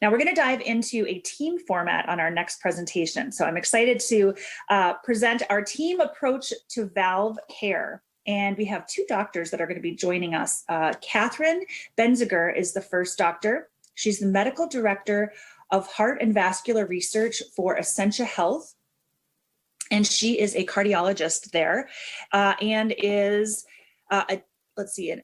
Now we're going to dive into a team format on our next presentation. So I'm excited to present our team approach to valve care. And we have two doctors that are going to be joining us. Catherine Benziger is the first doctor. She's the medical director of heart and vascular research for Essentia Health. And she is a cardiologist there and is an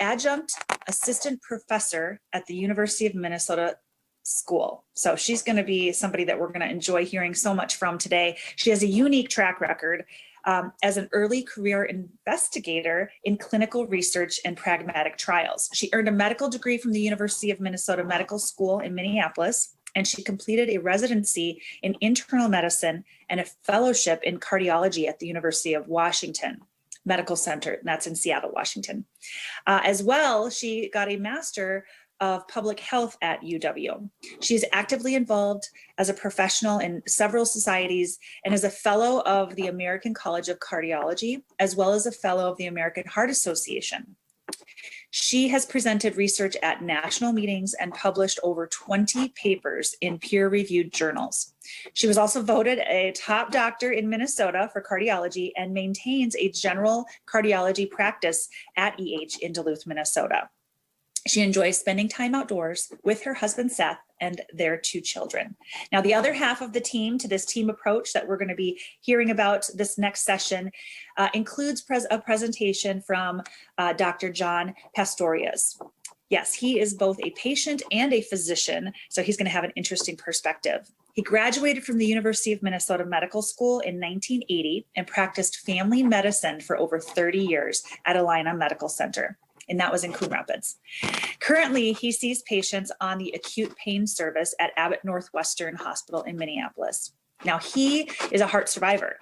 adjunct assistant professor at the University of Minnesota School. So she's going to be somebody that we're going to enjoy hearing so much from today. She has a unique track record as an early career investigator in clinical research and pragmatic trials. She earned a medical degree from the University of Minnesota Medical School in Minneapolis, and she completed a residency in internal medicine and a fellowship in cardiology at the University of Washington Medical Center, and that's in Seattle, Washington. As well, she got a Master of Public Health at UW. She's actively involved as a professional in several societies and is a fellow of the American College of Cardiology, as well as a fellow of the American Heart Association. She has presented research at national meetings and published over 20 papers in peer-reviewed journals. She was also voted a top doctor in Minnesota for cardiology and maintains a general cardiology practice at EH in Duluth, Minnesota. She enjoys spending time outdoors with her husband, Seth, and their two children. Now, the other half of the team to this team approach that we're going to be hearing about this next session includes a presentation from Dr. John Pastorius. Yes, he is both a patient and a physician, so he's going to have an interesting perspective. He graduated from the University of Minnesota Medical School in 1980 and practiced family medicine for over 30 years at Allina Medical Center, and that was in Coon Rapids. Currently, he sees patients on the acute pain service at Abbott Northwestern Hospital in Minneapolis. Now, he is a heart survivor.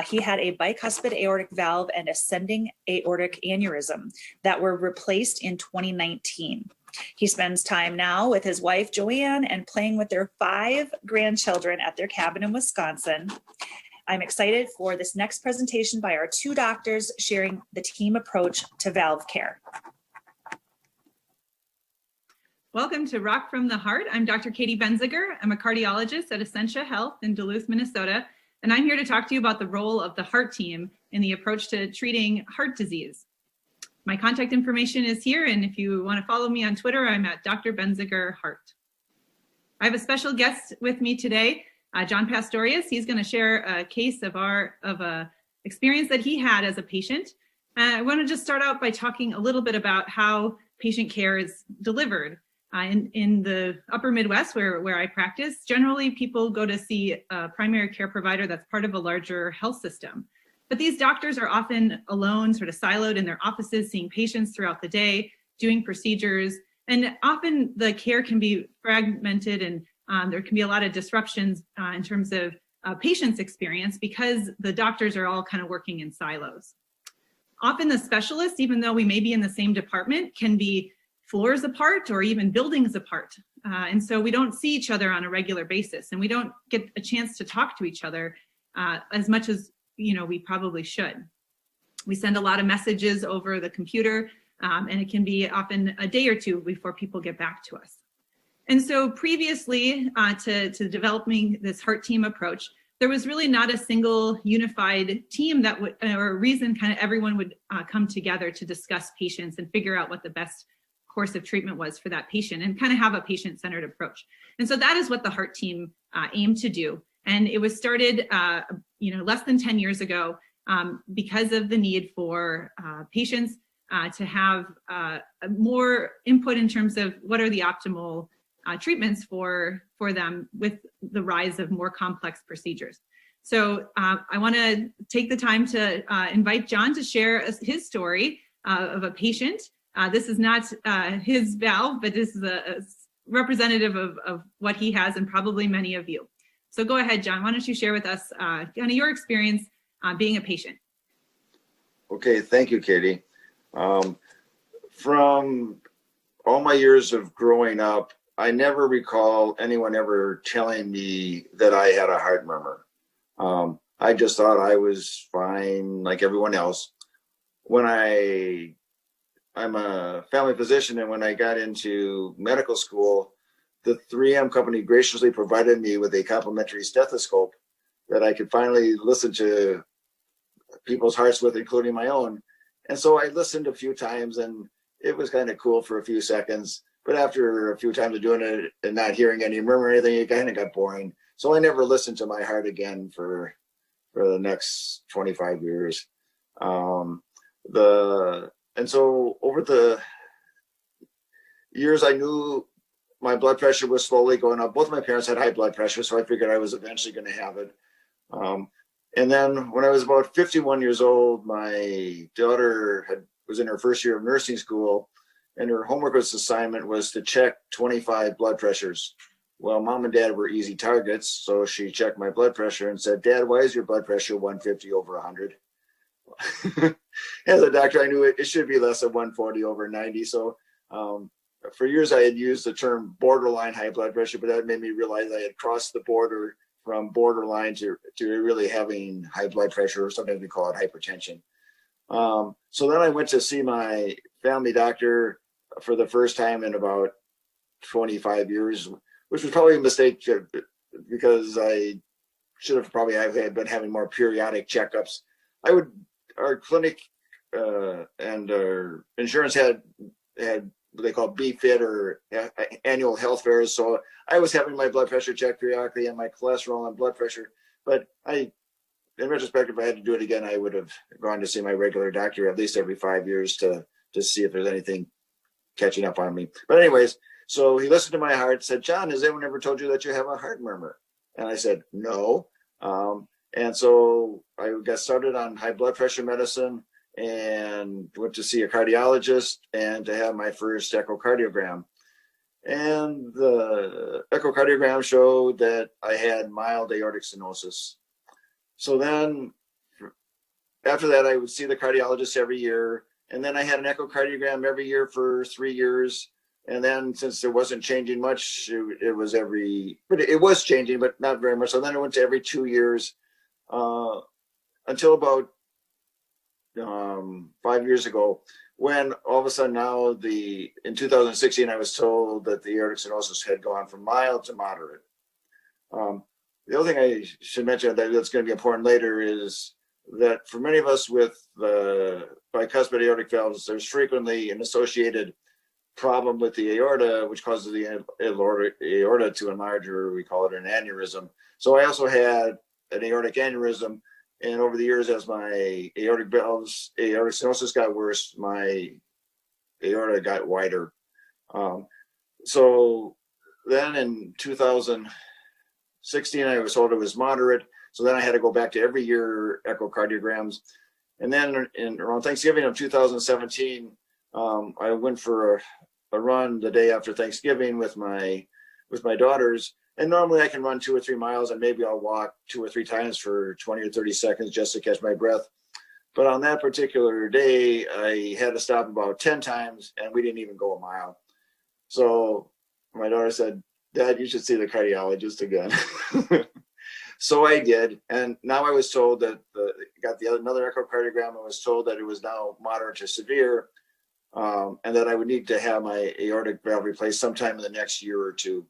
He had a bicuspid aortic valve and ascending aortic aneurysm that were replaced in 2019. He spends time now with his wife, Joanne, and playing with their 5 grandchildren at their cabin in Wisconsin. I'm excited for this next presentation by our two doctors sharing the team approach to valve care. Welcome to Rock from the Heart. I'm Dr. Katie Benziger. I'm a cardiologist at Essentia Health in Duluth, Minnesota, and I'm here to talk to you about the role of the heart team in the approach to treating heart disease. My contact information is here, and if you want to follow me on Twitter, I'm at Dr. Benziger Heart. I have a special guest with me today, John Pastorius. He's going to share a case of a experience that he had as a patient. I want to just start out by talking a little bit about how patient care is delivered. In the upper Midwest where I practice, generally people go to see a primary care provider that's part of a larger health system. But these doctors are often alone, sort of siloed in their offices, seeing patients throughout the day, doing procedures. And often the care can be fragmented and there can be a lot of disruptions in terms of patients' experience because the doctors are all kind of working in silos. Often the specialists, even though we may be in the same department, can be floors apart or even buildings apart. And so we don't see each other on a regular basis, and we don't get a chance to talk to each other as much as we probably should. We send a lot of messages over the computer, and it can be often a day or two before people get back to us. And so previously to developing this heart team approach, there was really not a single unified team that would, or a reason kind of everyone would come together to discuss patients and figure out what the best course of treatment was for that patient and kind of have a patient-centered approach. And so that is what the heart team aimed to do. And it was started, less than 10 years ago because of the need for patients to have more input in terms of what are the optimal treatments for them with the rise of more complex procedures. So I want to take the time to invite John to share his story of a patient. This is not his valve, but this is a representative of what he has and probably many of you. So go ahead, John. Why don't you share with us kind of your experience being a patient? Okay, thank you, Katie. From all my years of growing up, I never recall anyone ever telling me that I had a heart murmur. I just thought I was fine like everyone else. When I'm a family physician, and when I got into medical school, the 3M company graciously provided me with a complimentary stethoscope that I could finally listen to people's hearts with, including my own. And so I listened a few times, and it was kind of cool for a few seconds. But after a few times of doing it and not hearing any murmur or anything, it kind of got boring. So I never listened to my heart again for the next 25 years. And so over the years, I knew my blood pressure was slowly going up. Both of my parents had high blood pressure, so I figured I was eventually going to have it. And then when I was about 51 years old, my daughter was in her first year of nursing school, and her homework assignment was to check 25 blood pressures. Well, mom and dad were easy targets, so she checked my blood pressure and said, "Dad, why is your blood pressure 150 over 100? As a doctor, I knew it should be less than 140 over 90. So for years, I had used the term borderline high blood pressure, but that made me realize I had crossed the border from borderline to really having high blood pressure, or sometimes we call it hypertension. So then I went to see my family doctor for the first time in about 25 years, which was probably a mistake because I should have probably been having more periodic checkups. Our clinic and our insurance had what they call BFIT, or annual health fairs. So I was having my blood pressure checked periodically and my cholesterol and blood pressure. But in retrospect, if I had to do it again, I would have gone to see my regular doctor at least every 5 years to see if there's anything catching up on me. But anyways, so he listened to my heart, said, "John, has anyone ever told you that you have a heart murmur?" And I said, "No." And so I got started on high blood pressure medicine and went to see a cardiologist and to have my first echocardiogram. And the echocardiogram showed that I had mild aortic stenosis. So then after that, I would see the cardiologist every year. And then I had an echocardiogram every year for 3 years. And then since it wasn't changing much, it was but it was changing, but not very much. So then I went to every 2 years until about 5 years ago, when all of a sudden now in 2016, I was told that the aortic stenosis had gone from mild to moderate. The other thing I should mention that's going to be important later is that for many of us with the bicuspid aortic valves, there's frequently an associated problem with the aorta, which causes the aorta to enlarge, or we call it an aneurysm. So I also had an aortic aneurysm. And over the years, as my aortic stenosis got worse, my aorta got wider. So then in 2016, I was told it was moderate. So then I had to go back to every year echocardiograms. And then around Thanksgiving of 2017, I went for a run the day after Thanksgiving with my daughters. And normally I can run 2 or 3 miles, and maybe I'll walk 2 or 3 times for 20 or 30 seconds just to catch my breath. But on that particular day, I had to stop about 10 times, and we didn't even go a mile. So my daughter said, "Dad, you should see the cardiologist again." So I did. And now I was told that another echocardiogram. I was told that it was now moderate to severe, and that I would need to have my aortic valve replaced sometime in the next year or two.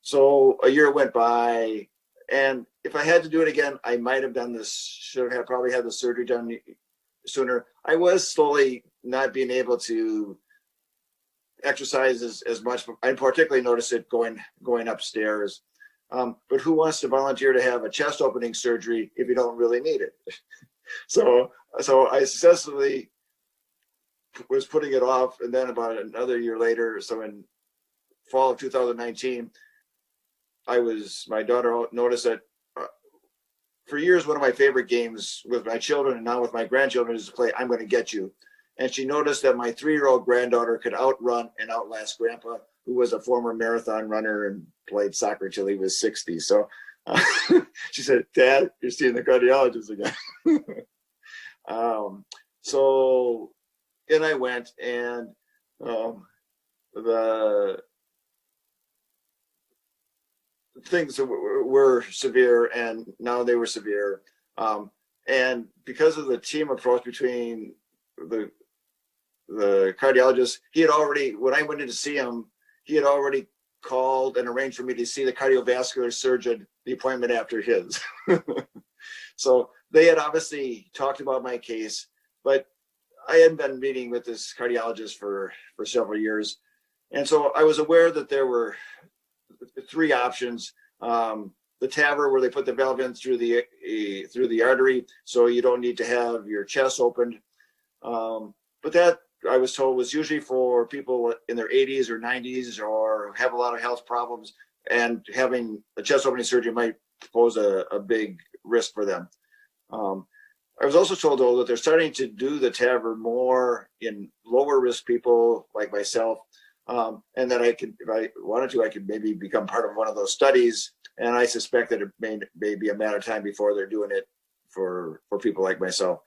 So a year went by, and if I had to do it again, I might have done this, should have probably had the surgery done sooner. I was slowly not being able to exercise as much. I particularly noticed it going upstairs. But who wants to volunteer to have a chest opening surgery if you don't really need it? So I successfully was putting it off, and then about another year later, so in fall of 2019, my daughter noticed that for years, one of my favorite games with my children and now with my grandchildren is to play I'm Going to Get You. And she noticed that my 3-year-old granddaughter could outrun and outlast Grandpa, who was a former marathon runner and played soccer till he was 60. So she said, "Dad, you're seeing the cardiologist again." So in I went, and the things were severe, and now they were severe. And because of the team approach between the cardiologist, he had already, when I went in to see him, he had already called and arranged for me to see the cardiovascular surgeon the appointment after his. So they had obviously talked about my case, but I hadn't been meeting with this cardiologist for several years. And so I was aware that there were three options. The TAVR, where they put the valve in through the artery, so you don't need to have your chest opened. But that, I was told, was usually for people in their 80s or 90s or have a lot of health problems, and having a chest opening surgery might pose a big risk for them. I was also told, though, that they're starting to do the TAVR more in lower risk people like myself, and that I could, if I wanted to, I could maybe become part of one of those studies. And I suspect that it may be a matter of time before they're doing it for people like myself.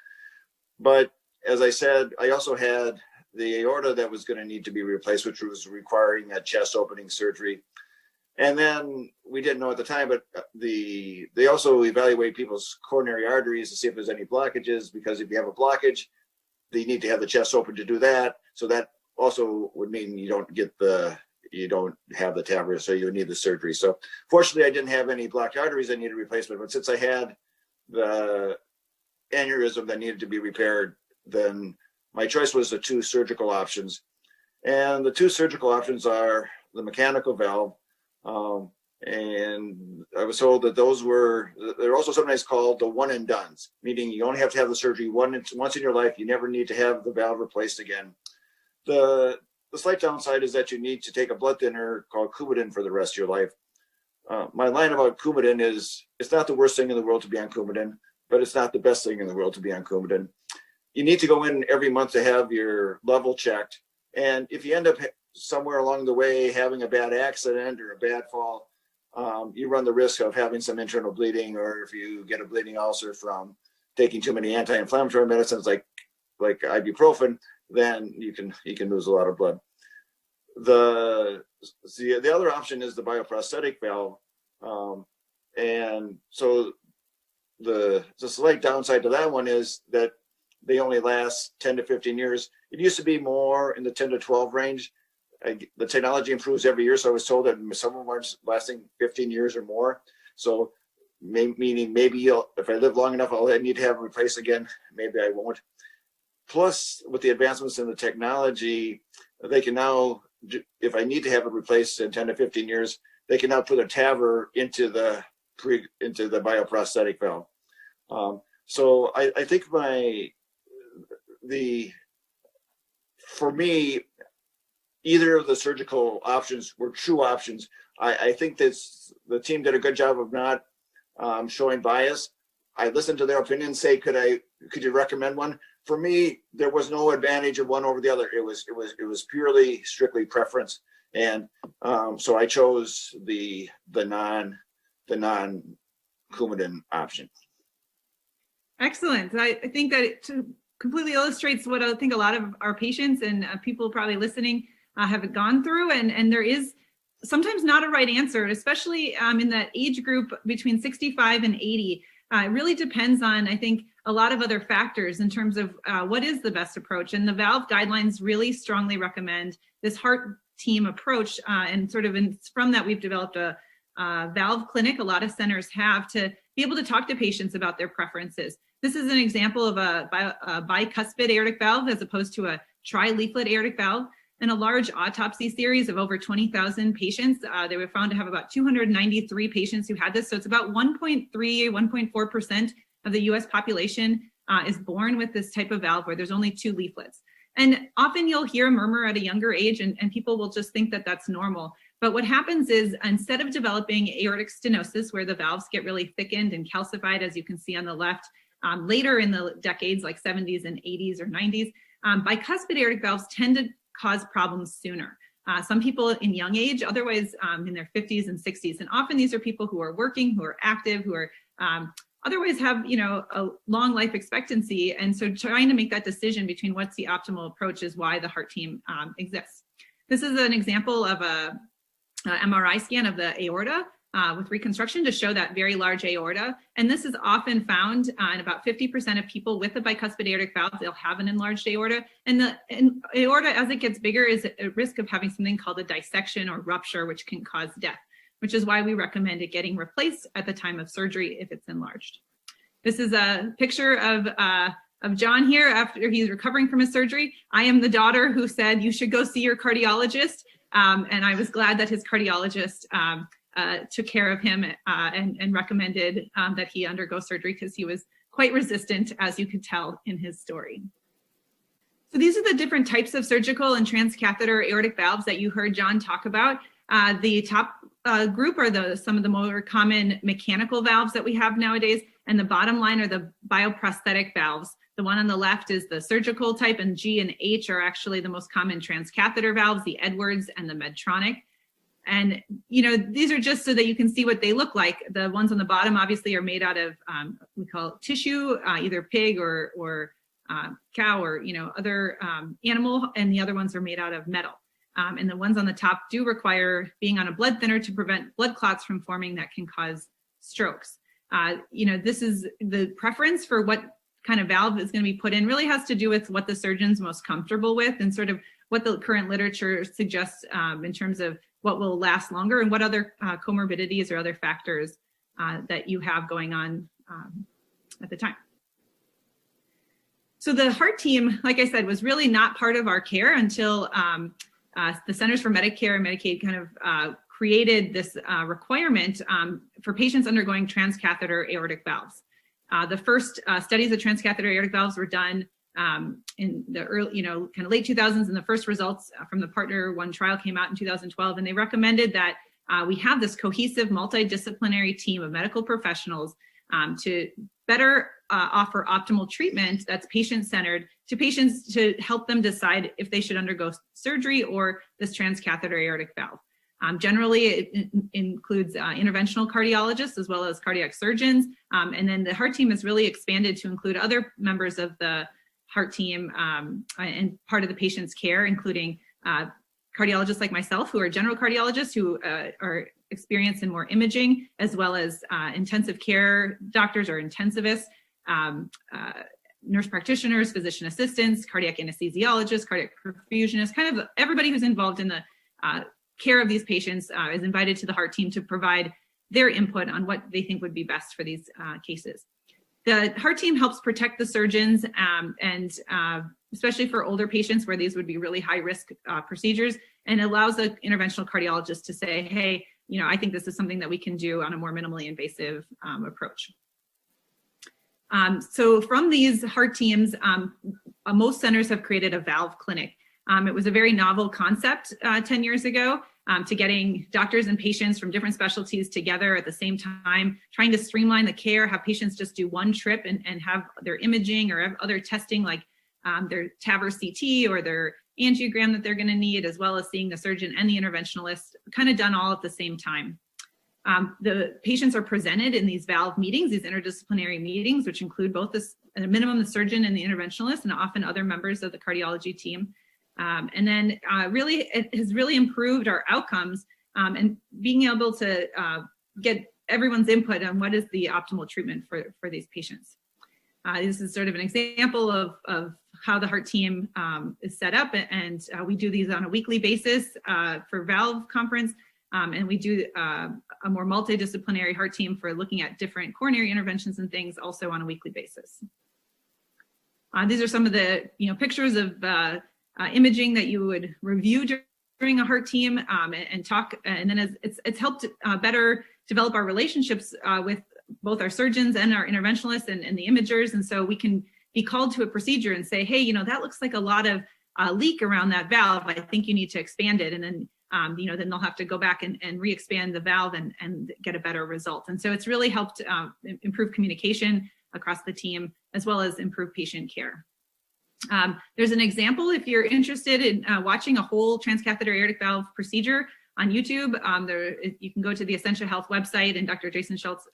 But as I said, I also had the aorta that was going to need to be replaced, which was requiring a chest opening surgery. And then we didn't know at the time, but they also evaluate people's coronary arteries to see if there's any blockages, because if you have a blockage, they need to have the chest open to do that. So that also would mean you don't have the TAVR, so you need the surgery. So fortunately, I didn't have any blocked arteries that needed replacement, but since I had the aneurysm that needed to be repaired, then my choice was the two surgical options. And the two surgical options are the mechanical valve, and I was told that they're also sometimes called the one and dones, meaning you only have to have the surgery once in your life. You never need to have the valve replaced again. The slight downside is that you need to take a blood thinner called Coumadin for the rest of your life. My line about Coumadin is, it's not the worst thing in the world to be on Coumadin, but it's not the best thing in the world to be on Coumadin. You need to go in every month to have your level checked. And if you end up somewhere along the way having a bad accident or a bad fall, you run the risk of having some internal bleeding, or if you get a bleeding ulcer from taking too many anti-inflammatory medicines like ibuprofen, then you can lose a lot of blood. The other option is the bioprosthetic valve, and so the slight downside to that one is that they only last 10 to 15 years. It used to be more in the 10 to 12 range. The technology improves every year, so I was told that some of them are lasting 15 years or more. So meaning maybe if I live long enough, I'll need to have it replaced again. Maybe I won't. Plus, with the advancements in the technology, they can now, if I need to have it replaced in 10 to 15 years, they can now put a TAVR into the bioprosthetic valve. So I think for me, either of the surgical options were true options. I think that the team did a good job of not showing bias. I listened to their opinions, say, could you recommend one? For me, there was no advantage of one over the other. It was purely, strictly preference. And so I chose the non-Coumadin option. Excellent. I think that it completely illustrates what I think a lot of our patients and people probably listening have gone through. And there is sometimes not a right answer, especially in that age group between 65 and 80. It really depends on, I think, a lot of other factors in terms of what is the best approach. And the valve guidelines really strongly recommend this heart team approach. And sort of from that, we've developed a valve clinic. A lot of centers have, to be able to talk to patients about their preferences. This is an example of a bicuspid aortic valve as opposed to a tri-leaflet aortic valve. In a large autopsy series of over 20,000 patients, they were found to have about 293 patients who had this. So it's about 1.4% of the US population is born with this type of valve where there's only two leaflets. And often you'll hear a murmur at a younger age, and people will just think that that's normal. But what happens is, instead of developing aortic stenosis, where the valves get really thickened and calcified, as you can see on the left, later in the decades, like 70s and 80s or 90s, bicuspid aortic valves tend to cause problems sooner. Some people in young age, otherwise in their 50s and 60s. And often these are people who are working, who are active, who are otherwise have, a long life expectancy. And so trying to make that decision between what's the optimal approach is why the heart team exists. This is an example of a MRI scan of the aorta. with reconstruction to show that very large aorta. And this is often found in about 50% of people with a bicuspid aortic valve. They'll have an enlarged aorta. And the aorta, as it gets bigger, is at risk of having something called a dissection or rupture, which can cause death, which is why we recommend it getting replaced at the time of surgery if it's enlarged. This is a picture of John here after he's recovering from his surgery. I am the daughter who said, you should go see your cardiologist. And I was glad that his cardiologist took care of him and recommended that he undergo surgery because he was quite resistant, as you could tell in his story. So these are the different types of surgical and transcatheter aortic valves that you heard John talk about. The top group are some of the more common mechanical valves that we have nowadays, and the bottom line are the bioprosthetic valves. The one on the left is the surgical type, and G and H are actually the most common transcatheter valves, the Edwards and the Medtronic. And, these are just so that you can see what they look like. The ones on the bottom obviously are made out of, we call it tissue, either pig or cow or, other animal, and the other ones are made out of metal. And the ones on the top do require being on a blood thinner to prevent blood clots from forming that can cause strokes. This is the preference for what kind of valve is going to be put in really has to do with what the surgeon's most comfortable with and sort of what the current literature suggests in terms of what will last longer and what other comorbidities or other factors that you have going on at the time. So the heart team, like I said, was really not part of our care until the Centers for Medicare and Medicaid kind of created this requirement for patients undergoing transcatheter aortic valves. The first studies of transcatheter aortic valves were done in the early, kind of late 2000s, and the first results from the Partner 1 trial came out in 2012, and they recommended that we have this cohesive multidisciplinary team of medical professionals to better offer optimal treatment that's patient-centered to patients to help them decide if they should undergo surgery or this transcatheter aortic valve. Generally, it includes interventional cardiologists as well as cardiac surgeons. And then the heart team has really expanded to include other members of the heart team and part of the patient's care, including cardiologists like myself, who are general cardiologists who are experienced in more imaging, as well as intensive care doctors or intensivists, nurse practitioners, physician assistants, cardiac anesthesiologists, cardiac perfusionists, kind of everybody who's involved in the care of these patients is invited to the heart team to provide their input on what they think would be best for these cases. The heart team helps protect the surgeons and especially for older patients where these would be really high risk procedures, and allows the interventional cardiologist to say, hey, I think this is something that we can do on a more minimally invasive approach. So from these heart teams, most centers have created a valve clinic. It was a very novel concept 10 years ago to getting doctors and patients from different specialties together at the same time, trying to streamline the care, have patients just do one trip and have their imaging or have other testing like their TAVR CT or their angiogram that they're going to need, as well as seeing the surgeon and the interventionalist, kind of done all at the same time. The patients are presented in these valve meetings, these interdisciplinary meetings, which include both at a minimum the surgeon and the interventionalist, and often other members of the cardiology team. And then really, it has really improved our outcomes and being able to get everyone's input on what is the optimal treatment for these patients. This is sort of an example of how the heart team is set up, and we do these on a weekly basis for valve conference, and we do a more multidisciplinary heart team for looking at different coronary interventions and things also on a weekly basis. These are some of the pictures of imaging that you would review during a heart team and talk, and then it's helped better develop our relationships with both our surgeons and our interventionalists and the imagers, and so we can be called to a procedure and say, hey, that looks like a lot of leak around that valve. I think you need to expand it, and then then they'll have to go back and re-expand the valve and get a better result. And so it's really helped improve communication across the team as well as improve patient care. There's an example if you're interested in watching a whole transcatheter aortic valve procedure on YouTube. You can go to the Essentia Health website, and Dr. Jason Schultz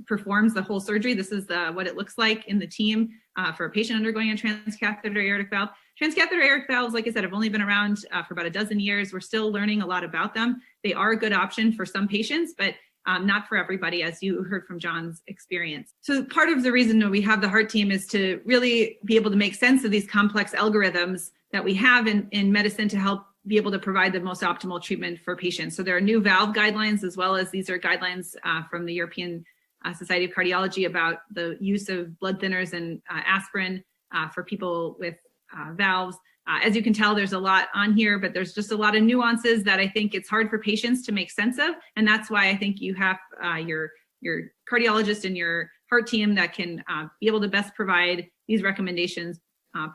performs the whole surgery. This is what it looks like in the team for a patient undergoing a transcatheter aortic valve. Transcatheter aortic valves, like I said, have only been around for about a dozen years. We're still learning a lot about them. They are a good option for some patients, but not for everybody, as you heard from John's experience. So part of the reason that we have the heart team is to really be able to make sense of these complex algorithms that we have in medicine to help be able to provide the most optimal treatment for patients. So there are new valve guidelines, as well as these are guidelines from the European Society of Cardiology about the use of blood thinners and aspirin for people with valves. As you can tell, there's a lot on here, but there's just a lot of nuances that I think it's hard for patients to make sense of. And that's why I think you have your cardiologist and your heart team that can be able to best provide these recommendations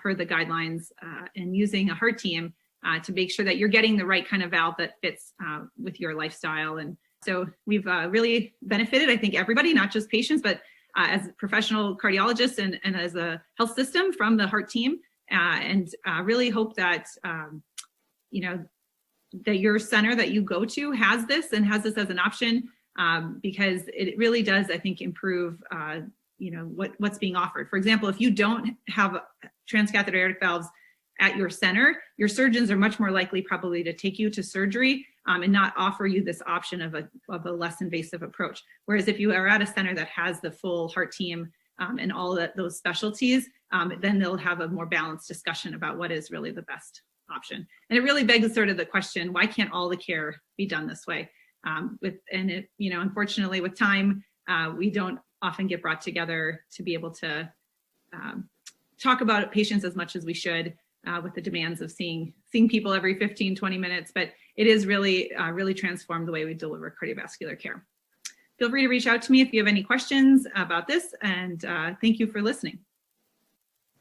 per the guidelines and using a heart team to make sure that you're getting the right kind of valve that fits with your lifestyle. And so we've really benefited, I think, everybody, not just patients, but as professional cardiologists and as a health system from the heart team. And really hope that, that your center that you go to has this and has this as an option, because it really does, I think, improve, what's being offered. For example, if you don't have transcatheter aortic valves at your center, your surgeons are much more likely probably to take you to surgery and not offer you this option of a less invasive approach. Whereas if you are at a center that has the full heart team and all those specialties, then they'll have a more balanced discussion about what is really the best option. And it really begs sort of the question, why can't all the care be done this way? Unfortunately, with time, we don't often get brought together to be able to talk about patients as much as we should with the demands of seeing people every 15, 20 minutes, but it is really transformed the way we deliver cardiovascular care. Feel free to reach out to me if you have any questions about this, and thank you for listening.